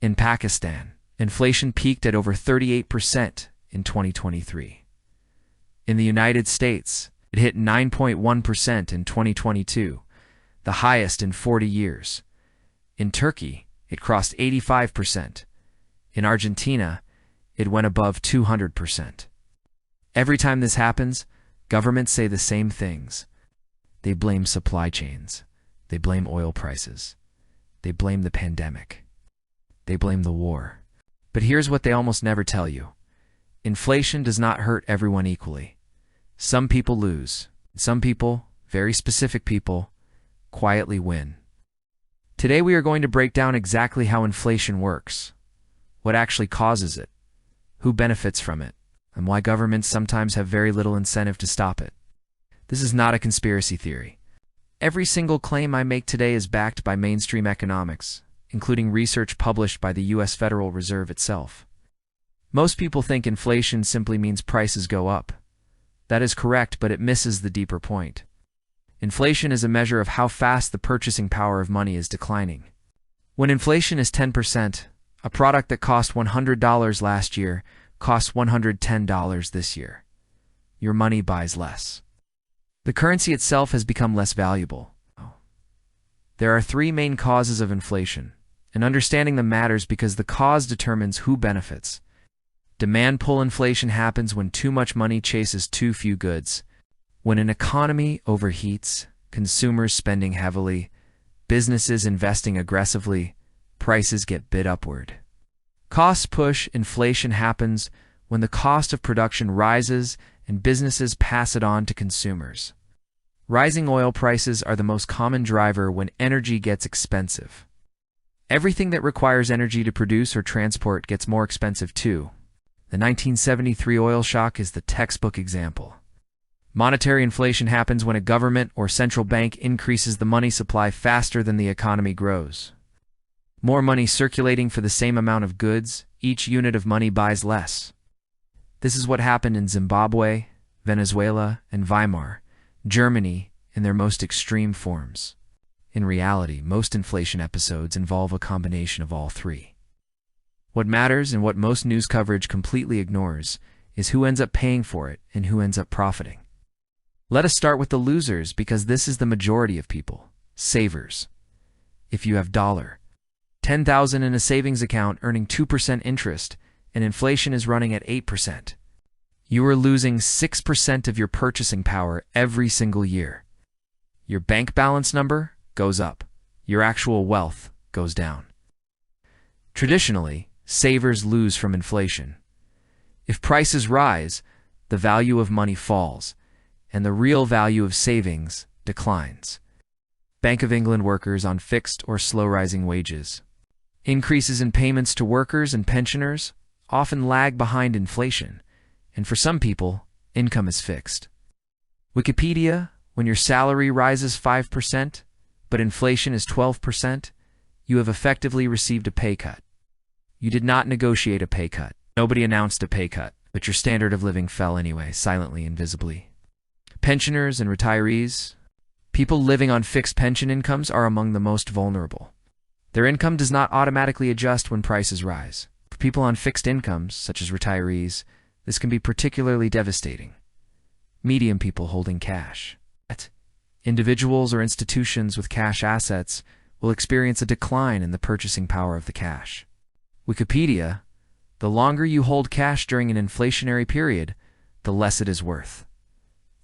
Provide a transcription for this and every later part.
In Pakistan, inflation peaked at over 38% in 2023. In the United States, it hit 9.1% in 2022, the highest in 40 years. In Turkey, it crossed 85%. In Argentina, it went above 200%. Every time this happens, governments say the same things. They blame supply chains. They blame oil prices. They blame the pandemic. They blame the war. But here's what they almost never tell you. Inflation does not hurt everyone equally. Some people lose. Some people, very specific people, quietly win. Today we are going to break down exactly how inflation works, what actually causes it, who benefits from it, and why governments sometimes have very little incentive to stop it. This is not a conspiracy theory. Every single claim I make today is backed by mainstream economics, including research published by the U.S. Federal Reserve itself. Most people think inflation simply means prices go up. That is correct, but it misses the deeper point. Inflation is a measure of how fast the purchasing power of money is declining. When inflation is 10%, a product that cost $100 last year costs $110 this year. Your money buys less. The currency itself has become less valuable. There are three main causes of inflation, and understanding them matters because the cause determines who benefits. Demand pull inflation happens when too much money chases too few goods. When an economy overheats, consumers spending heavily, businesses investing aggressively, prices get bid upward. Cost push inflation happens when the cost of production rises and businesses pass it on to consumers. Rising oil prices are the most common driver when energy gets expensive. Everything that requires energy to produce or transport gets more expensive too. The 1973 oil shock is the textbook example. Monetary inflation happens when a government or central bank increases the money supply faster than the economy grows. More money circulating for the same amount of goods, each unit of money buys less. This is what happened in Zimbabwe, Venezuela, and Weimar, Germany in their most extreme forms. In reality, most inflation episodes involve a combination of all three. What matters and what most news coverage completely ignores is who ends up paying for it and who ends up profiting. Let us start with the losers because this is the majority of people, savers. If you have $10,000 in a savings account earning 2% interest and inflation is running at 8%, you are losing 6% of your purchasing power every single year. Your bank balance number goes up. Your actual wealth goes down. Traditionally, savers lose from inflation. If prices rise, the value of money falls, and the real value of savings declines. Bank of England workers on fixed or slow-rising wages. Increases in payments to workers and pensioners often lag behind inflation, and for some people, income is fixed. Wikipedia, when your salary rises 5%, but inflation is 12%, you have effectively received a pay cut. You did not negotiate a pay cut. Nobody announced a pay cut, but your standard of living fell anyway, silently and visibly. Pensioners and retirees, people living on fixed pension incomes are among the most vulnerable. Their income does not automatically adjust when prices rise. For people on fixed incomes, such as retirees, this can be particularly devastating. Medium people holding cash. Individuals or institutions with cash assets will experience a decline in the purchasing power of the cash. Wikipedia, the longer you hold cash during an inflationary period, the less it is worth.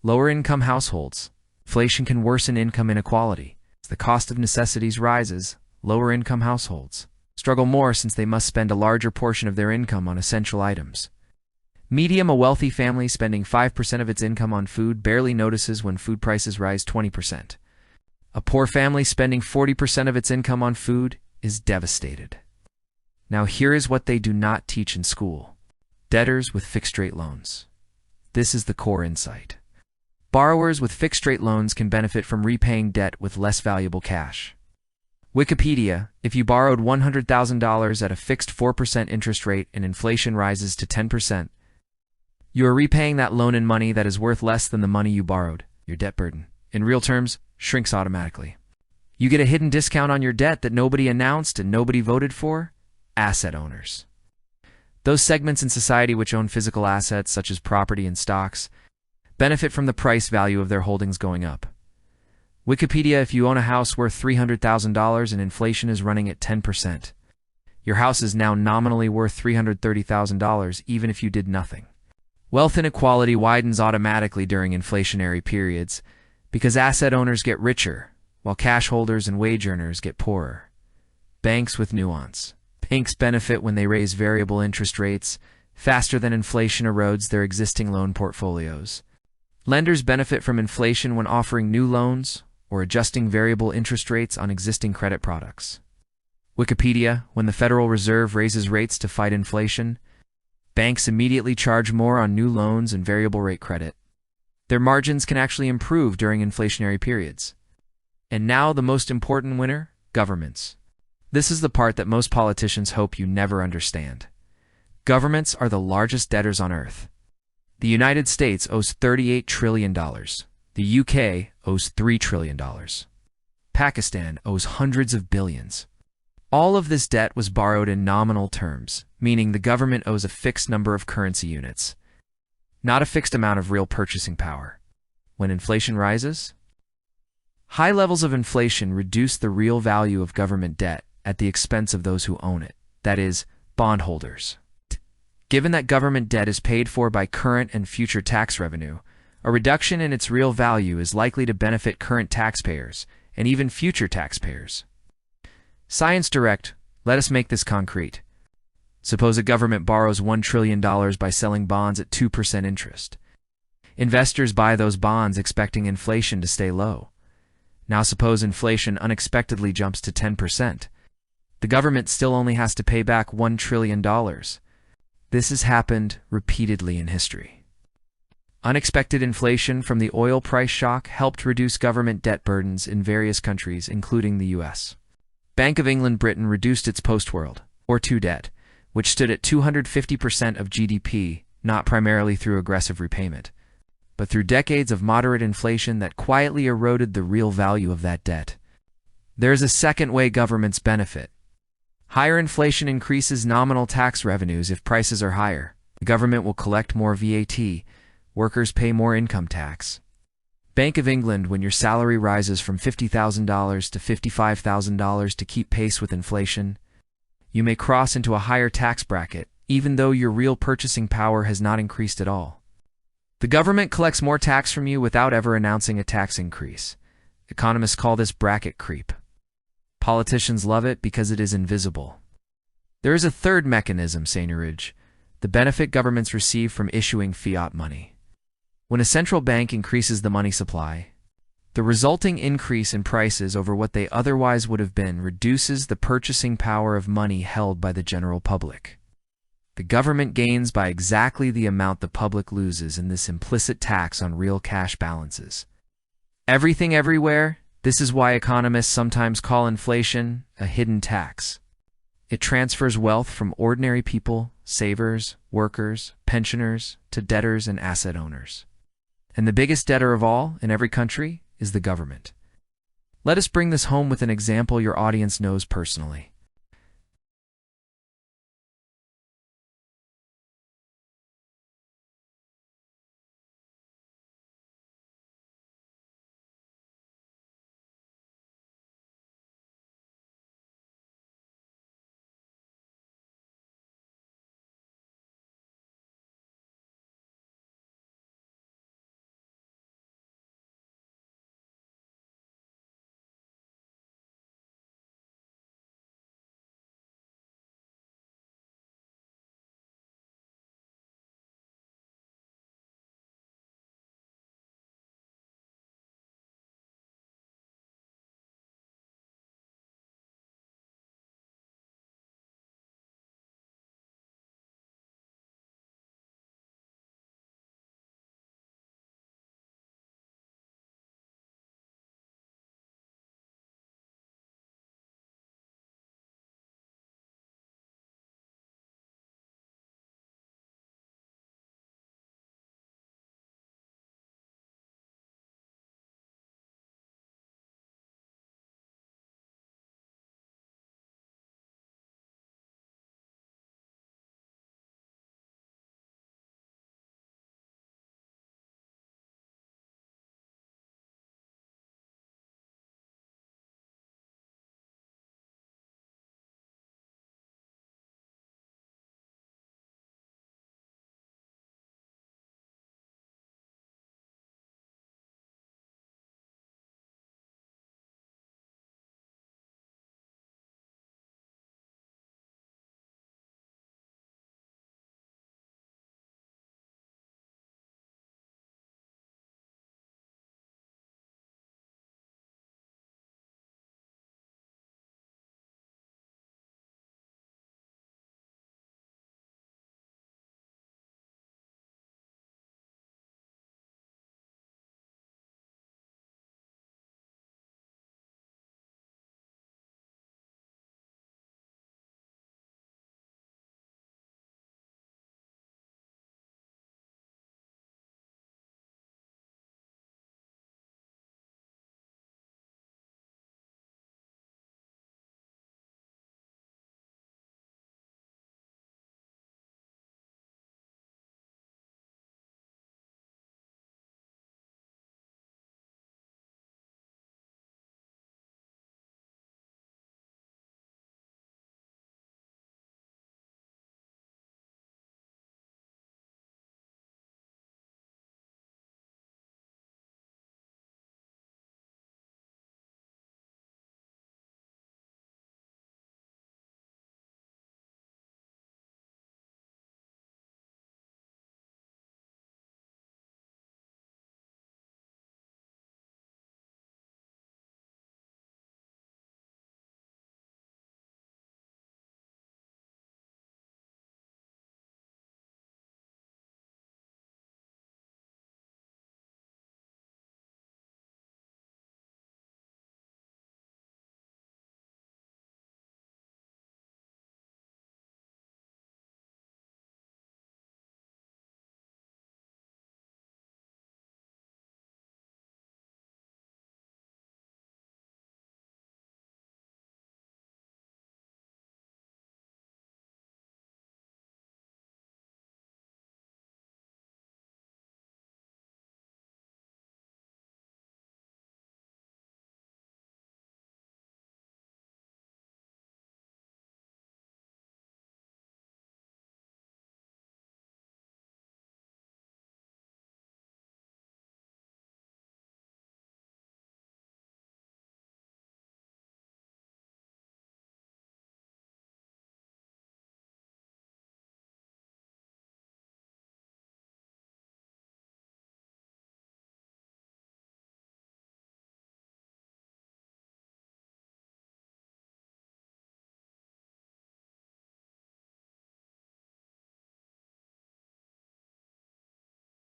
Lower-income households. Inflation can worsen income inequality. As the cost of necessities rises, lower-income households struggle more since they must spend a larger portion of their income on essential items. A wealthy family spending 5% of its income on food barely notices when food prices rise 20%. A poor family spending 40% of its income on food is devastated. Now here is what they do not teach in school. Debtors with fixed-rate loans. This is the core insight. Borrowers with fixed-rate loans can benefit from repaying debt with less valuable cash. Wikipedia, if you borrowed $100,000 at a fixed 4% interest rate and inflation rises to 10%, you are repaying that loan in money that is worth less than the money you borrowed. Your debt burden, in real terms, shrinks automatically. You get a hidden discount on your debt that nobody announced and nobody voted for. asset owners. Those segments in society which own physical assets, such as property and stocks, benefit from the price value of their holdings going up. Wikipedia: if you own a house worth $300,000 and inflation is running at 10%, your house is now nominally worth $330,000 even if you did nothing. Wealth inequality widens automatically during inflationary periods because asset owners get richer, while cash holders and wage earners get poorer. Banks with nuance. Banks benefit when they raise variable interest rates faster than inflation erodes their existing loan portfolios. Lenders benefit from inflation when offering new loans or adjusting variable interest rates on existing credit products. Wikipedia: when the Federal Reserve raises rates to fight inflation, banks immediately charge more on new loans and variable rate credit. Their margins can actually improve during inflationary periods. And now the most important winner: governments. This is the part that most politicians hope you never understand. Governments are the largest debtors on earth. The United States owes $38 trillion. The UK owes $3 trillion. Pakistan owes hundreds of billions. All of this debt was borrowed in nominal terms, meaning the government owes a fixed number of currency units, not a fixed amount of real purchasing power. When inflation rises, high levels of inflation reduce the real value of government debt at the expense of those who own it, that is, bondholders. Given that government debt is paid for by current and future tax revenue, a reduction in its real value is likely to benefit current taxpayers and even future taxpayers. Science Direct: let us make this concrete. Suppose a government borrows $1 trillion by selling bonds at 2% interest. Investors buy those bonds expecting inflation to stay low. Now suppose inflation unexpectedly jumps to 10%. The government still only has to pay back $1 trillion. This has happened repeatedly in history. Unexpected inflation from the oil price shock helped reduce government debt burdens in various countries, including the US. Bank of England Britain reduced its post-World War II debt, which stood at 250% of GDP, not primarily through aggressive repayment, but through decades of moderate inflation that quietly eroded the real value of that debt. There is a second way governments benefit. Higher inflation increases nominal tax revenues. If prices are higher, the government will collect more VAT, workers pay more income tax. Bank of England: when your salary rises from $50,000 to $55,000 to keep pace with inflation, you may cross into a higher tax bracket, even though your real purchasing power has not increased at all. The government collects more tax from you without ever announcing a tax increase. Economists call this bracket creep. Politicians love it because it is invisible. There is a third mechanism, seigniorage: the benefit governments receive from issuing fiat money. When a central bank increases the money supply, the resulting increase in prices over what they otherwise would have been reduces the purchasing power of money held by the general public. The government gains by exactly the amount the public loses in this implicit tax on real cash balances. Everything everywhere. This is why economists sometimes call inflation a hidden tax. It transfers wealth from ordinary people, savers, workers, pensioners, to debtors and asset owners. And the biggest debtor of all, in every country, is the government. Let us bring this home with an example your audience knows personally.